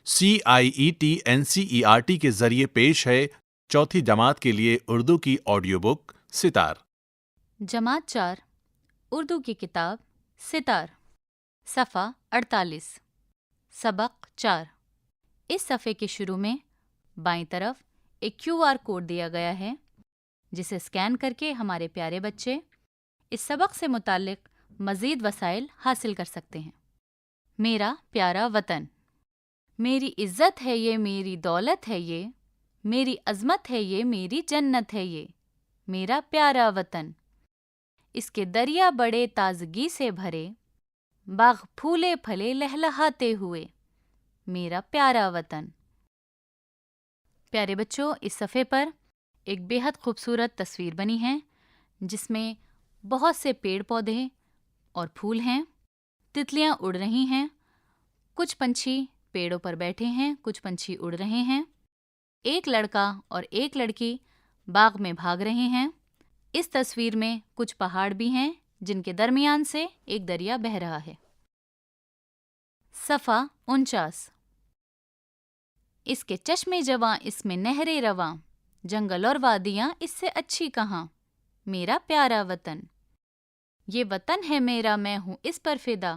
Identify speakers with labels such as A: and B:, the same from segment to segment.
A: CIET NCERT کے ذریعے پیش ہے چوتھی جماعت کے لیے اردو کی آڈیو بک ستار۔
B: جماعت 4 اردو کی کتاب ستار، صفحہ 48، سبق 4۔ اس صفحے کے شروع میں بائیں طرف ایک QR کوڈ دیا گیا ہے جسے اسکین کر کے ہمارے پیارے بچے اس سبق سے متعلق مزید وسائل حاصل کر سکتے ہیں۔ میرا پیارا وطن، میری عزت ہے یہ، میری دولت ہے یہ، میری عظمت ہے یہ، میری جنت ہے یہ، میرا پیارا وطن۔ اس کے دریا بڑے تازگی سے بھرے، باغ پھولے پھلے لہلہاتے ہوئے، میرا پیارا وطن۔ پیارے بچوں، اس صفحے پر ایک بے حد خوبصورت تصویر بنی ہے جس میں بہت سے پیڑ پودے اور پھول ہیں، تتلیاں اڑ رہی ہیں، کچھ پنچھی پیڑوں پر بیٹھے ہیں، کچھ پنچھی اڑ رہے ہیں، ایک لڑکا اور ایک لڑکی باغ میں بھاگ رہے ہیں۔ اس تصویر میں کچھ پہاڑ بھی ہیں جن کے درمیان سے ایک دریا بہہ رہا ہے۔ صفحہ 49۔ اس کے چشمے جواں، اس میں نہریں رواں، جنگل اور وادیاں اس سے اچھی کہاں، میرا پیارا وطن۔ یہ وطن ہے میرا، میں ہوں اس پر فدا،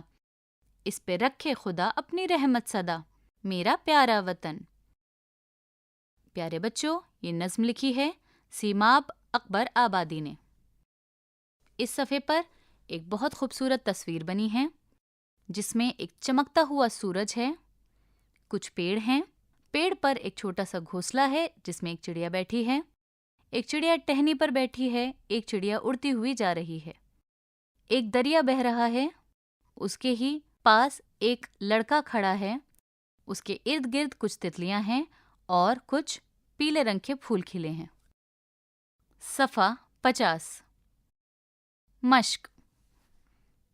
B: اس پہ رکھے خدا اپنی رحمت صدا، میرا پیارا وطن۔ پیارے بچوں، یہ نظم لکھی ہے سیماب اکبر آبادی نے۔ اس صفحے پر ایک بہت خوبصورت تصویر بنی ہے جس میں ایک چمکتا ہوا سورج ہے، کچھ پیڑ ہیں، پیڑ پر ایک چھوٹا سا گھونسلہ ہے جس میں ایک چڑیا بیٹھی ہے، ایک چڑیا ٹہنی پر بیٹھی ہے، ایک چڑیا اڑتی ہوئی جا رہی ہے، ایک دریا بہہ رہا ہے، اس کے ہی پاس ایک لڑکا کھڑا ہے، اس کے ارد گرد کچھ تتلیاں ہیں اور کچھ پیلے رنگ کے پھول کھلے ہیں۔ صفحہ 50۔ مشق،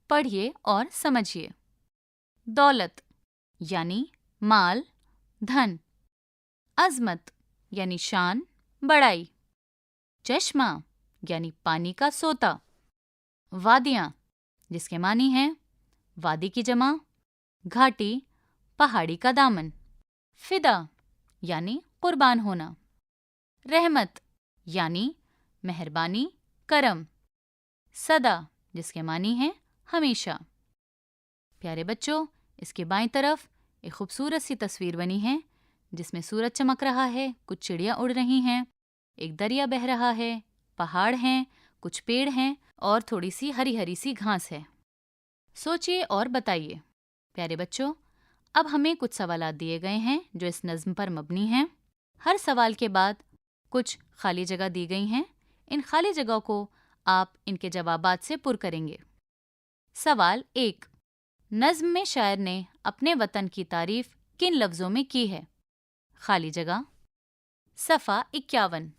B: پڑھیے اور سمجھیے۔ دولت یعنی مال، دھن۔ عظمت یعنی شان، بڑائی۔ چشمہ یعنی پانی کا سوتا۔ وادیاں جس کے معنی ہیں وادی کی جمع، گھاٹی، پہاڑی کا دامن۔ فدا یعنی قربان ہونا۔ رحمت یعنی مہربانی، کرم۔ صدا جس کے معنی ہیں ہمیشہ۔ پیارے بچوں، اس کے بائیں طرف ایک خوبصورت سی تصویر بنی ہے جس میں سورج چمک رہا ہے، کچھ چڑیاں اڑ رہی ہیں، ایک دریا بہہ رہا ہے، پہاڑ ہیں، کچھ پیڑ ہیں اور تھوڑی سی ہری ہری سی گھاس ہے۔ سوچئے اور بتائیے۔ پیارے بچوں، اب ہمیں کچھ سوالات دیے گئے ہیں جو اس نظم پر مبنی ہیں۔ ہر سوال کے بعد کچھ خالی جگہ دی گئی ہیں، ان خالی جگہ کو آپ ان کے جوابات سے پر کریں گے۔ سوال 1، نظم میں شاعر نے اپنے وطن کی تعریف کن لفظوں میں کی ہے؟ خالی جگہ۔ صفحہ 51۔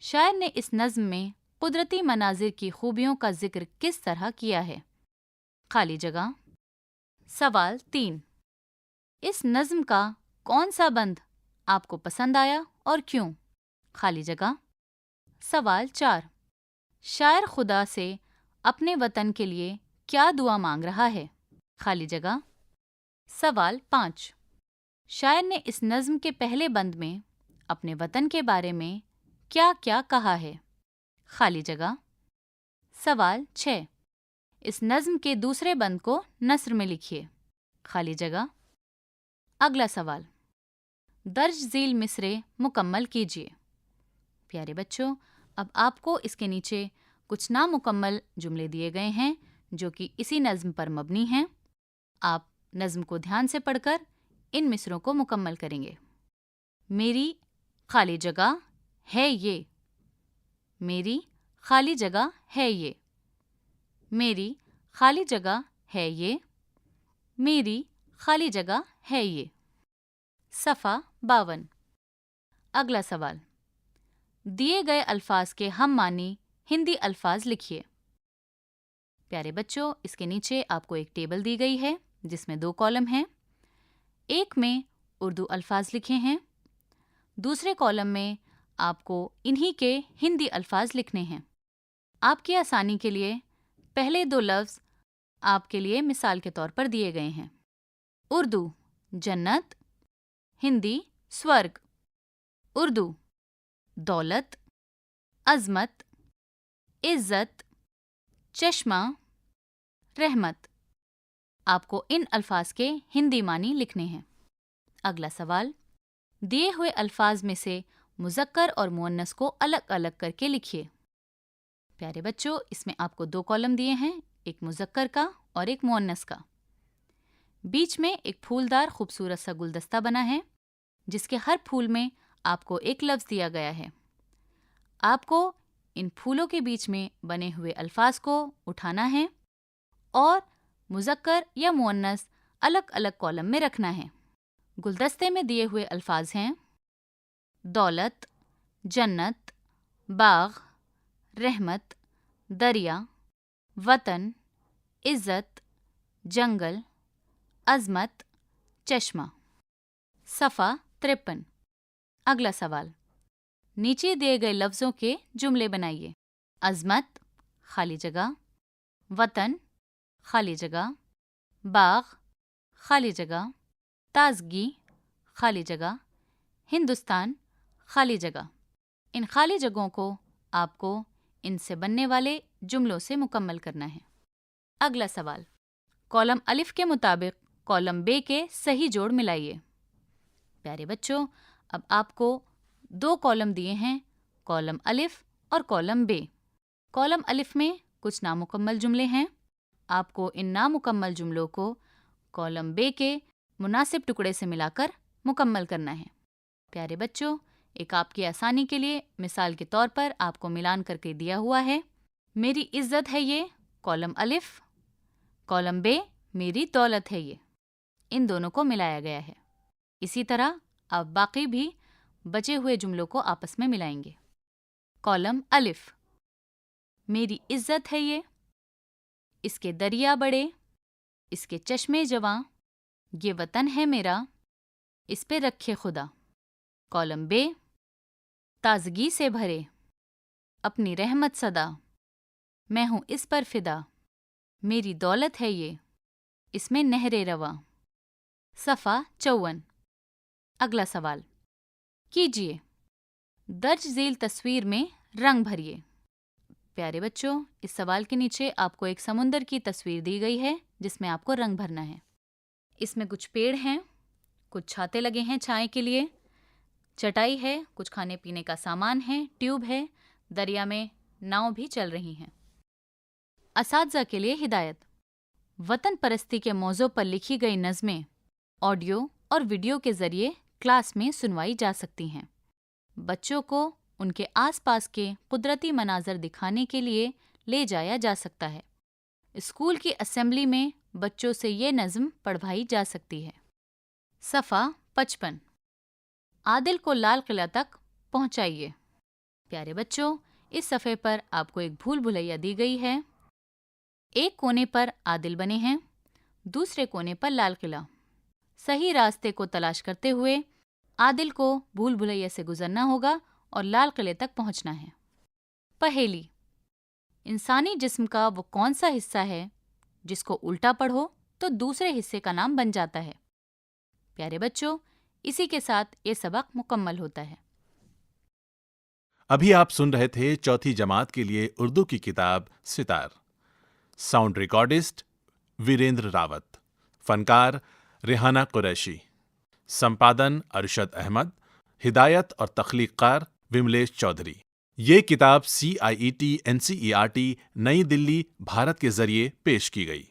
B: شاعر نے اس نظم میں قدرتی مناظر کی خوبیوں کا ذکر کس طرح کیا ہے؟ خالی جگہ۔ سوال 3، اس نظم کا کون سا بند آپ کو پسند آیا اور کیوں؟ خالی جگہ۔ سوال 4، شاعر خدا سے اپنے وطن کے لیے کیا دعا مانگ رہا ہے؟ خالی جگہ۔ سوال 5، شاعر نے اس نظم کے پہلے بند میں اپنے وطن کے بارے میں کیا کیا کہا ہے؟ خالی جگہ۔ سوال 6، اس نظم کے دوسرے بند کو نثر میں لکھیے۔ خالی جگہ۔ اگلا سوال، درج ذیل مصرعے مکمل کیجیے۔ پیارے بچوں، اب آپ کو اس کے نیچے کچھ نامکمل جملے دیے گئے ہیں جو کہ اسی نظم پر مبنی ہیں۔ آپ نظم کو دھیان سے پڑھ کر ان مصرعوں کو مکمل کریں گے۔ میری خالی جگہ ہے یہ، میری خالی جگہ ہے یہ، میری خالی جگہ ہے یہ، میری خالی جگہ ہے یہ۔ صفحہ 52۔ اگلا سوال، دیے گئے الفاظ کے ہم معنی ہندی الفاظ لکھیے۔ پیارے بچوں، اس کے نیچے آپ کو ایک ٹیبل دی گئی ہے جس میں 2 کالم ہیں۔ ایک میں اردو الفاظ لکھے ہیں، دوسرے کالم میں آپ کو انہی کے ہندی الفاظ لکھنے ہیں۔ آپ کی آسانی کے لیے پہلے 2 لفظ آپ کے لیے مثال کے طور پر دیے گئے ہیں۔ اردو جنت، ہندی سورگ، اردو دولت، عظمت، عزت، چشمہ، رحمت۔ آپ کو ان الفاظ کے ہندی معنی لکھنے ہیں۔ اگلا سوال، دیے ہوئے الفاظ میں سے مذکر اور مؤنث کو الگ الگ کر کے لکھیے۔ پیارے بچوں، اس میں آپ کو 2 کالم دیے ہیں، ایک مذکر کا اور ایک مؤنث کا۔ بیچ میں ایک پھولدار خوبصورت سا گلدستہ بنا ہے، جس کے ہر پھول میں آپ کو ایک لفظ دیا گیا ہے۔ آپ کو ان پھولوں کے بیچ میں بنے ہوئے الفاظ کو اٹھانا ہے اور مذکر یا مؤنث الگ الگ کالم میں رکھنا ہے۔ گلدستے میں دیے ہوئے الفاظ ہیں دولت، جنت، باغ، رحمت، دریا، وطن، عزت، جنگل، عظمت، چشمہ۔ صفحہ 53۔ اگلا سوال، نیچے دیے گئے لفظوں کے جملے بنائیے۔ عظمت خالی جگہ، وطن خالی جگہ، باغ خالی جگہ، تازگی خالی جگہ، ہندوستان خالی جگہ۔ ان خالی جگہوں کو آپ کو ان سے بننے والے جملوں سے مکمل کرنا ہے۔ اگلا سوال، کالم الف کے مطابق کالم بے کے صحیح جوڑ ملائیے۔ پیارے بچوں، اب آپ کو 2 کالم دیے ہیں، کالم الف اور کالم بے۔ کالم الف میں کچھ نامکمل جملے ہیں۔ آپ کو ان نامکمل جملوں کو کالم بے کے مناسب ٹکڑے سے ملا کر مکمل کرنا ہے۔ پیارے بچوں، ایک آپ کی آسانی کے لیے مثال کے طور پر آپ کو ملان کر کے دیا ہوا ہے۔ میری عزت ہے یہ کالم الف، کالم بے میری دولت ہے یہ۔ ان دونوں کو ملایا گیا ہے۔ اسی طرح آپ باقی بھی بچے ہوئے جملوں کو آپس میں ملائیں گے۔ کالم الف، میری عزت ہے یہ، اس کے دریا بڑے، اس کے چشمے جواں، یہ وطن ہے میرا، اس پہ رکھے خدا۔ کالم بے، تازگی سے بھرے، اپنی رحمت صدا، میں ہوں اس پر فدا، میری دولت ہے یہ، اس میں نہریں رواں۔ صفحہ 54۔ اگلا سوال، کیجیے، درج ذیل تصویر میں رنگ بھریے۔ پیارے بچوں، اس سوال کے نیچے آپ کو ایک سمندر کی تصویر دی گئی ہے جس میں آپ کو رنگ بھرنا ہے۔ اس میں کچھ پیڑ ہیں، کچھ چھاتے لگے ہیں چھائے کے لیے، چٹائی ہے، کچھ کھانے پینے کا سامان ہے، ٹیوب ہے، دریا میں ناؤ بھی چل رہی ہیں۔ اساتذہ کے لیے ہدایت، وطن پرستی کے موضوع پر لکھی گئی نظمیں آڈیو اور ویڈیو کے ذریعے کلاس میں سنوائی جا سکتی ہیں۔ بچوں کو ان کے آس پاس کے قدرتی مناظر دکھانے کے لیے لے جایا جا سکتا ہے۔ اسکول کی اسمبلی میں بچوں سے یہ نظم پڑھوائی جا سکتی ہے۔ صفحہ 55۔ عادل کو لال قلعہ تک پہنچائیے۔ پیارے بچوں، اس صفحے پر آپ کو ایک بھول بھلیا دی گئی ہے۔ ایک کونے پر عادل بنے ہیں، دوسرے کونے پر لال قلعہ۔ صحیح راستے کو تلاش کرتے ہوئے عادل کو بھول بھلیا سے گزرنا ہوگا اور لال قلعے تک پہنچنا ہے۔ پہیلی، انسانی جسم کا وہ کون سا حصہ ہے جس کو الٹا پڑھو تو دوسرے حصے کا نام بن جاتا ہے؟ پیارے بچوں، اسی کے ساتھ یہ سبق مکمل ہوتا ہے۔
A: ابھی آپ سن رہے تھے چوتھی جماعت کے لیے اردو کی کتاب ستار۔ ساؤنڈ ریکارڈسٹ ویریندر راوت، فنکار ریحانہ قریشی، سمپادن ارشد احمد، ہدایت اور تخلیق کار وملیش چودھری۔ یہ کتاب CIET NCERT نئی دلی، بھارت کے ذریعے پیش کی گئی۔